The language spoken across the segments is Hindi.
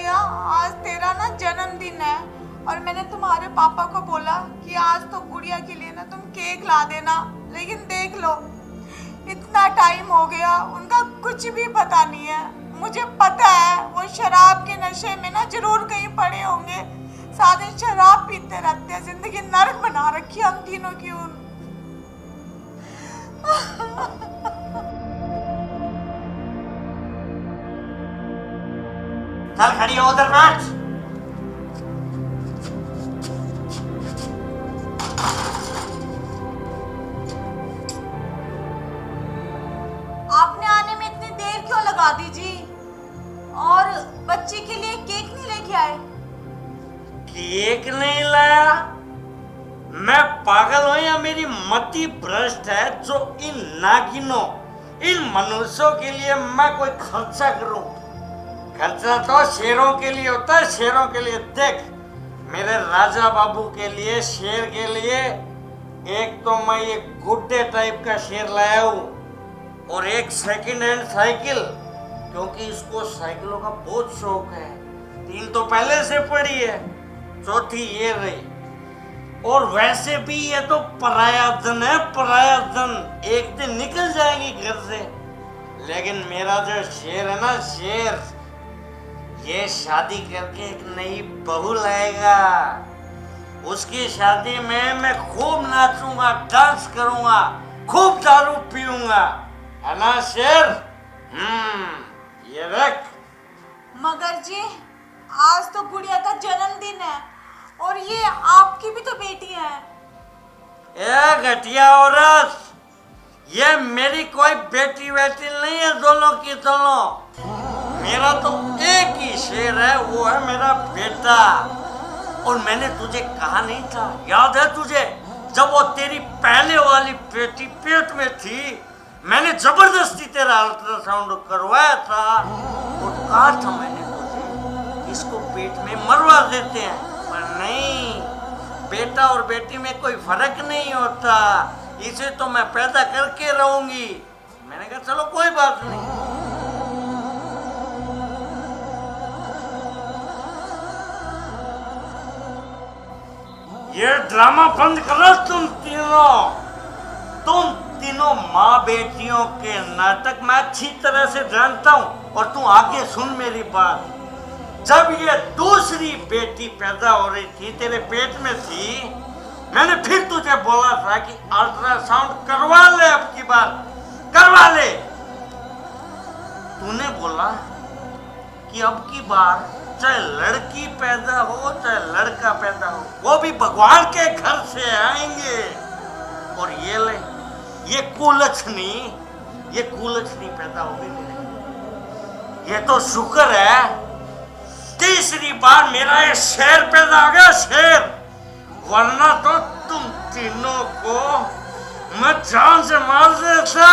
जिया, आज तेरा ना जन्मदिन है और मैंने तुम्हारे पापा को बोला कि आज तो गुड़िया के लिए ना तुम केक ला देना, लेकिन देख लो इतना टाइम हो गया, उनका कुछ भी पता नहीं है। मुझे पता है वो शराब के नशे में ना जरूर कहीं पड़े होंगे, सारे शराब पीते रहते हैं, जिंदगी नर्क बना रखी है हम तीनों की। चल खड़ी हो उधर बैठ। आपने आने में इतनी देर क्यों लगा दी जी? और बच्ची के लिए केक नहीं लेके आए? केक नहीं लाया? मैं पागल हूं या मेरी मति भ्रष्ट है जो इन नागिनों, इन मनुष्यों के लिए मैं कोई खर्चा करूं? खर्चा तो शेरों के लिए होता है, शेरों के लिए। देख, मेरे राजा बाबू के लिए, शेर के लिए एक तो मैं ये गुड्डे टाइप का शेर लाया हूं और एक सेकंड हैंड साइकिल, क्योंकि इसको साइकिलों का बहुत शौक है। 3 तो पहले से पड़ी है, चौथी ये रही। और वैसे भी ये तो पराया धन है, पराया धन। एक दिन निकल जाएंगी घर से, लेकिन मेरा जो शेर है ना, शेर, ये शादी करके एक नई बहू लाएगा। उसकी शादी में मैं खूब नाचूंगा, डांस करूंगा, खूब दारू पीऊंगा, है ना शेर? ये रख। मगर जी, आज तो गुड़िया का जन्मदिन है और ये आपकी भी तो बेटी है। ए घटिया औरत, ये मेरी कोई बेटी वेटी नहीं है, दोनों की दोनों। मेरा तो एक ही शेर है, वो है मेरा बेटा। और मैंने तुझे कहा नहीं था, याद है तुझे, जब वो तेरी पहले वाली बेटी पेट में थी, मैंने जबरदस्ती तेरा अल्ट्रासाउंड करवाया था और कहा था मैंने तुझे इसको पेट में मरवा देते हैं, पर नहीं, बेटा और बेटी में कोई फर्क नहीं होता, इसे तो मैं पैदा करके रहूंगी। मैंने कहा चलो कोई बात नहीं। ये ड्रामा बंद करो तुम तीनों माँ बेटियों के नाटक मैं अच्छी तरह से जानता हूँ। और तू आगे सुन मेरी बात। जब ये दूसरी बेटी पैदा हो रही थी, तेरे पेट में थी, मैंने फिर तुझे बोला था कि अल्ट्रासाउंड करवा ले, अब की बार करवा ले। तूने बोला कि अब की बार चाहे लड़की पैदा हो चाहे लड़का पैदा हो, वो भी भगवान के घर से आएंगे। और ये ले, ये कुलछनी पैदा होगी मेरे। ये तो शुक्र है तीसरी बार मेरा ये शेर पैदा हो गया, शेर, वरना तो तुम तीनों को मैं जान से मार देता।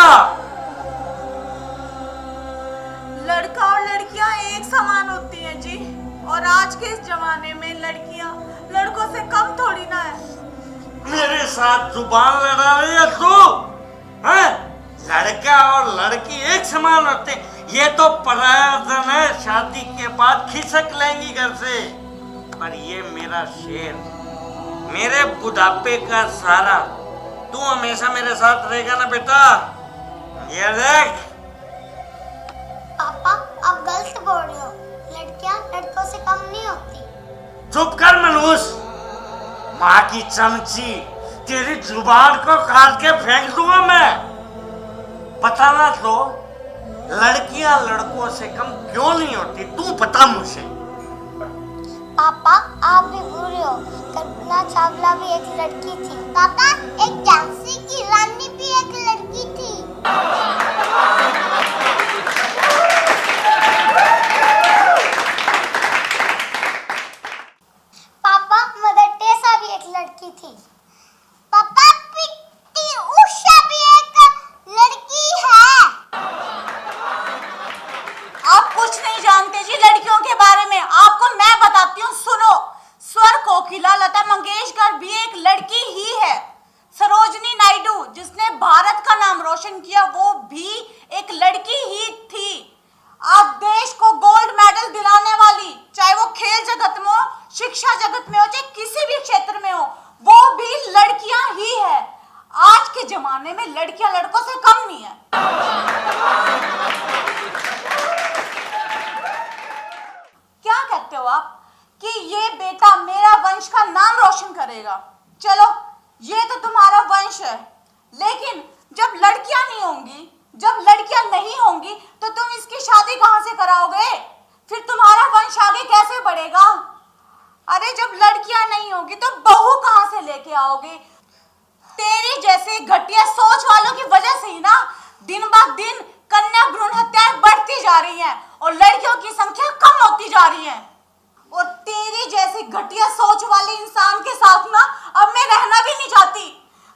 लड़का और लड़कियां एक समान होती हैं जी, और आज के इस जमाने में लड़कियां लड़कों से कम थोड़ी ना है। मेरे साथ जुबान लड़ा रही है तू? हैं? लड़का और लड़की एक समान होते, ये तो पराया धन है, शादी के बाद खिसक लेंगी घर से। पर ये मेरा शेर, मेरे बुढ़ापे का सहारा, तू हमेशा मेरे साथ रहेगा ना बेटा? ये देख। पापा, आप गलत बोल रहे हो, लड़कियां लड़कों से कम नहीं होती। चुप कर मनूस, माँ की चमची, तेरी जुबान को काट के फेंक दूंगा मैं। पता ना तो लड़कियां लड़कों से कम क्यों नहीं होती, तू बता मुझे। पापा, आप भी बुरे हो, कल्पना चावला भी एक लड़की थी। पापा, एक झांसी की रानी भी एक लड़की थी। पापा, मदर टेरेसा भी एक लड़की थी। पापा, पीटी उषा भी एक लड़की है। आप कुछ नहीं जानते जी लड़कियों के बारे में, आपको मैं बताती हूँ, सुनो। स्वर कोकिला लता मंगेशकर भी एक लड़की ही है। सरोजनी नायडू, जिसने भारत का नाम रोशन किया, वो भी हो आप कि ये बेटा मेरा वंश का नाम रोशन करेगा। चलो ये तो तुम्हारा वंश है, लेकिन जब लड़कियां नहीं होंगी, जब लड़कियां नहीं होंगी तो तुम इसकी शादी कहां से कराओगे? फिर तुम्हारा वंश आगे कैसे बढ़ेगा? अरे जब लड़कियां नहीं होगी तो बहू कहां से लेके आओगे? तेरी जैसे घटिया सोच वालों की वजह से ही ना दिन ब दिन कन्या भ्रूण हत्याएं बढ़ती जा रही हैं और लड़कियों की संख्या कम होती जा रही है। और तेरी जैसी घटिया सोच वाले इंसान के साथ ना अब मैं रहना भी नहीं चाहती।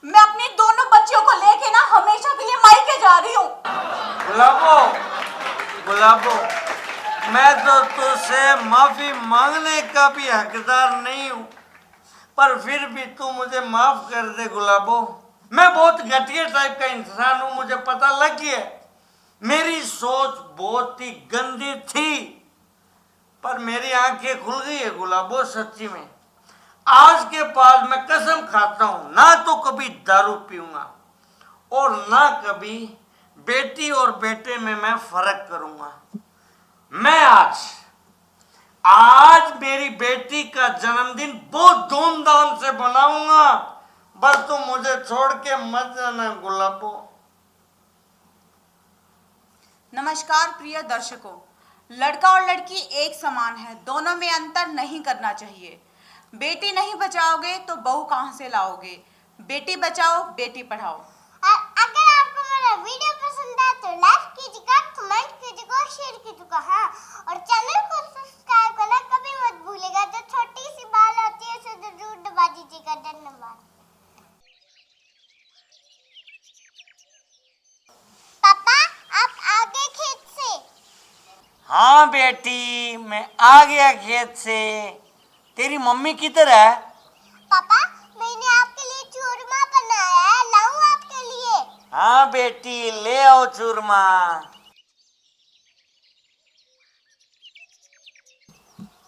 मैं अपनी दोनों बच्चियों को लेके ना हमेशा के लिए मायके जा रही हूँ। गुलाबो, गुलाबो, मैं तो तुझसे माफी मांगने का भी हकदार नहीं हूँ, पर फिर भी तू मुझे माफ कर दे गुलाबो। मैं बहुत घटिया टाइप का इंसान हूँ, मुझे पता लग गया। मेरी सोच बहुत ही गंदी थी, पर मेरी आंखें खुल गई है गुलाबो। सच्ची में आज के बाद मैं कसम खाता हूँ, ना तो कभी दारू पीऊंगा और ना कभी बेटी और बेटे में मैं फर्क करूंगा। मैं आज मेरी बेटी का जन्मदिन बहुत धूमधाम से मनाऊंगा, बस तुम मुझे छोड़ के मत जाना गुलाबो। नमस्कार प्रिय दर्शकों, लड़का और लड़की एक समान है, दोनों में अंतर नहीं करना चाहिए। बेटी नहीं बचाओगे तो बहू कहां से लाओगे? बेटी बचाओ, बेटी पढ़ाओ। अगर आपको मेरा वीडियो पसंद आए तो लाइक कीजिएगा, कमेंट कीजिएगा, शेयर कीजिएगा, हाँ, और चैनल को सब्सक्राइब करना कभी मत भूलिएगा। जो छोटी सी बाल होती है उसे जरूर दबा दीजिएगा। धन्यवाद। पापा आप आ गए खेत से? हाँ बेटी, मैं आ गया खेत से। तेरी मम्मी किधर है? पापा मैंने आपके लिए चूरमा बनाया है, लाऊं आपके लिए? हाँ बेटी, ले आओ चूरमा।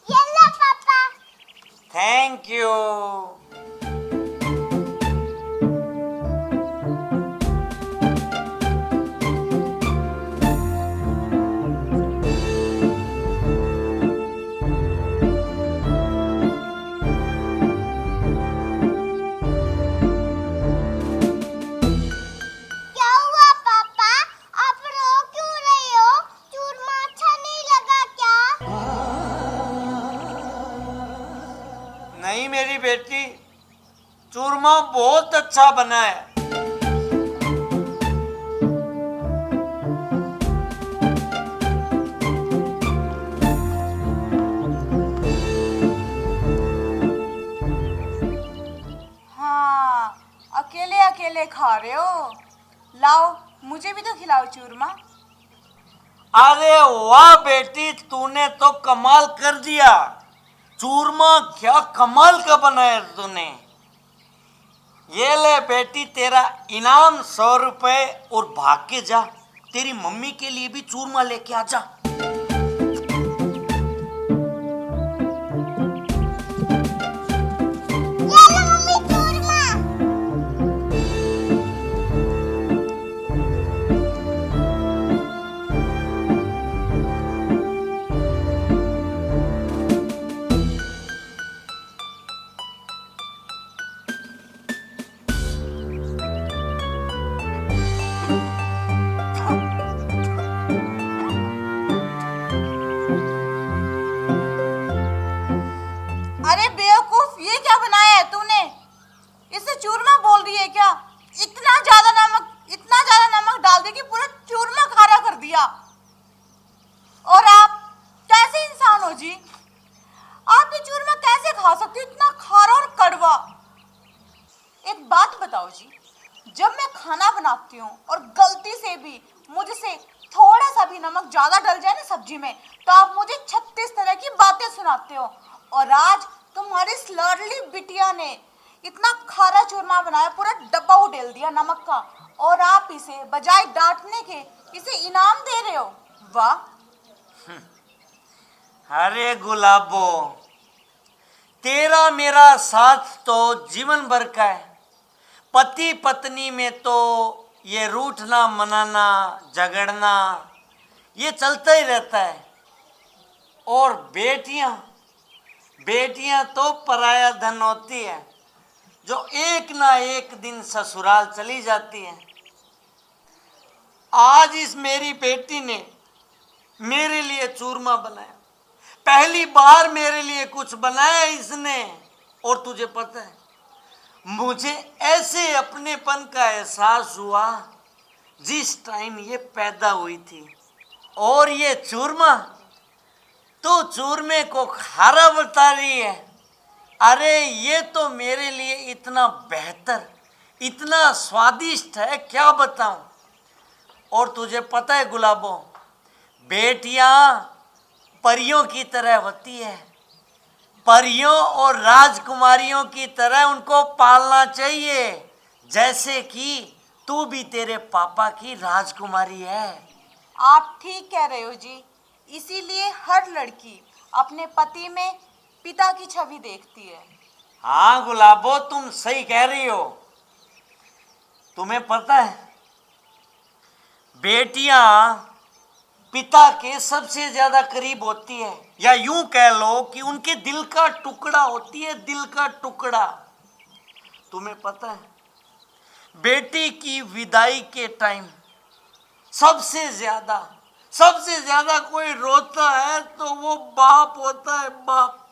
ये लो पापा। Thank you. क्या हुआ पापा, आप रो क्यों रहे हो? चूरमा अच्छा नहीं लगा क्या? नहीं मेरी बेटी, चूरमा बहुत अच्छा बना है। हाँ, अकेले अकेले खा रहे हो? लाओ मुझे भी तो खिलाओ चूरमा। अरे वाह बेटी, तूने तो कमाल कर दिया। चूरमा क्या कमाल का बनाया तूने। ये ले बेटी तेरा इनाम 100 रुपए, और भाग के जा, तेरी मम्मी के लिए भी चूरमा लेके आ जा। ये लो मम्मी चूरमा। अरे बेवकूफ, ये क्या बनाया है तूने? इसे चूरमा बोल रही है क्या? इतना ज्यादा नमक डाल दे कि पूरा चूरमा खारा कर दिया। और आप कैसे इंसान हो जी? आप ये चूरमा कैसे खा सकते हो, इतना खारा और कड़वा? एक बात बताओ जी, जब मैं खाना बनाती हूँ और गलती से भी मुझसे थोड़ा सा भी नमक ज्यादा डल जाए ना सब्जी में, तो आप मुझे 36 तरह की बातें सुनाते हो। और आज तुम्हारी इस लाडली बिटिया ने इतना खारा चूरमा बनाया, पूरा डब्बा उडेल दिया नमक का, और आप इसे बजाय डांटने के इसे इनाम दे रहे हो। वाह। अरे गुलाबो, तेरा मेरा साथ तो जीवन भर का है। पति पत्नी में तो ये रूठना, मनाना, झगड़ना ये चलता ही रहता है। और बेटियां बेटियां तो पराया धन होती है जो एक ना एक दिन ससुराल चली जाती है। आज इस मेरी बेटी ने मेरे लिए चूरमा बनाया, पहली बार मेरे लिए कुछ बनाया इसने। और तुझे पता है, मुझे ऐसे अपनेपन का एहसास हुआ जिस टाइम ये पैदा हुई थी। और ये चूरमा, तो चूरमे को खारा बता रही है। अरे ये तो मेरे लिए इतना बेहतर, इतना स्वादिष्ट है, क्या बताऊं। और तुझे पता है गुलाबो, बेटियां परियों की तरह होती है, परियों और राजकुमारियों की तरह उनको पालना चाहिए, जैसे कि तू भी तेरे पापा की राजकुमारी है। आप ठीक कह रहे हो जी, इसीलिए हर लड़की अपने पति में पिता की छवि देखती है। हाँ गुलाबो, तुम सही कह रही हो। तुम्हें पता है, बेटियां पिता के सबसे ज्यादा करीब होती है, या यूं कह लो कि उनके दिल का टुकड़ा होती है, दिल का टुकड़ा। तुम्हें पता है, बेटी की विदाई के टाइम सबसे ज्यादा कोई रोता है तो वो बाप होता है, बाप।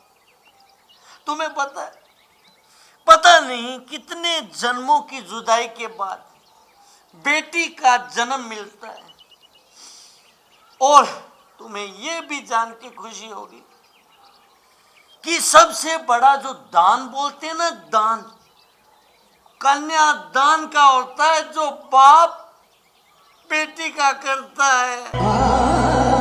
तुम्हें पता है, पता नहीं कितने जन्मों की जुदाई के बाद बेटी का जन्म मिलता है। और तुम्हें यह भी जान के खुशी होगी कि सबसे बड़ा जो दान बोलते हैं ना, दान, कन्यादान का होता है, जो बाप बेटी का करता है।